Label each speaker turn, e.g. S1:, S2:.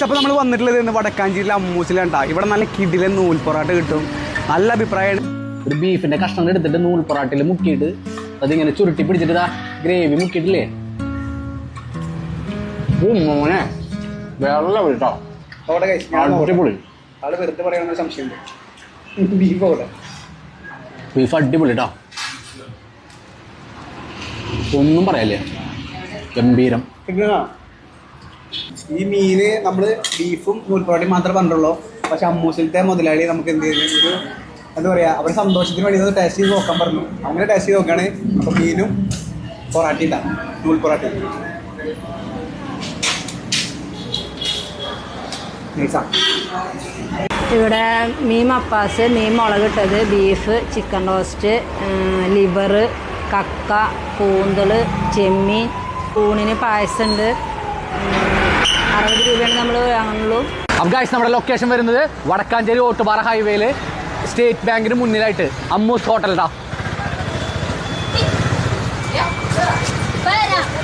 S1: അപ്പോൾ നമ്മൾ വന്നിട്ടുള്ളത് ഇന്ന് വടക്കാഞ്ചേരിയിലെ അമ്മൂസിലാണ്. ഇവിടെ നല്ല കിടിലൻ നൂൽ പൊറാട്ട കിട്ടും. നല്ല അഭിപ്രായമാണ്.
S2: ഒരു ബീഫിന്റെ കഷ്ണം എടുത്തിട്ട് നൂൽ പൊറാട്ടയിൽ മുക്കിയിട്ട് അതിങ്ങനെ ചുരുട്ടി പിടിച്ചിട്ട് ഗ്രേവി മുക്കിയിട്ടില്ലേ, മോനെ വെള്ളം വിട്ടോ അടിപൊളി.
S1: ആള് വെറുതെ പറയാനുള്ള സംശയമുണ്ട്. ബീഫ്
S2: അടിപൊളി കേട്ടോ, ഒന്നും പറയല്ലേ, ഗംഭീരം.
S1: ഈ മീന് നമ്മള് ബീഫും നൂൽപ്പൊറാട്ടയും മാത്രമേ പറഞ്ഞുള്ളൂ. പക്ഷെ അമ്മൂസിലത്തെ മുതലാളി നമുക്ക് എന്ത് ചെയ്യുന്നു, ഒരു എന്താ പറയാ, അവരുടെ സന്തോഷത്തിന് വേണ്ടി ടേസ്റ്റ് ചെയ്ത് നോക്കാൻ പറഞ്ഞു. അങ്ങനെ ടേസ്റ്റ് ചെയ്ത് നോക്കുകയാണ്. അപ്പൊ മീനും പൊറാട്ട നൂൽപ്പൊറാട്ട
S3: ഇവിടെ മീൻ മപ്പാസ്, മീൻ മുളകിട്ടത്, ബീഫ്, ചിക്കൻ റോസ്റ്റ്, ലിവർ, കക്ക, കൂന്തള്, ചെമ്മീൻ, ഊണിന് പായസമുണ്ട്. 60 രൂപയാണ് നമ്മൾ വാങ്ങുന്നുള്ളൂ.
S2: അപ്പോൾ ഗൈസ്, നമ്മുടെ ലൊക്കേഷൻ വരുന്നത് വടക്കാഞ്ചേരി ഓട്ടുപാറ ഹൈവേയിൽ സ്റ്റേറ്റ് ബാങ്കിന് മുന്നിലായിട്ട് അമ്മൂസ് ഹോട്ടൽ.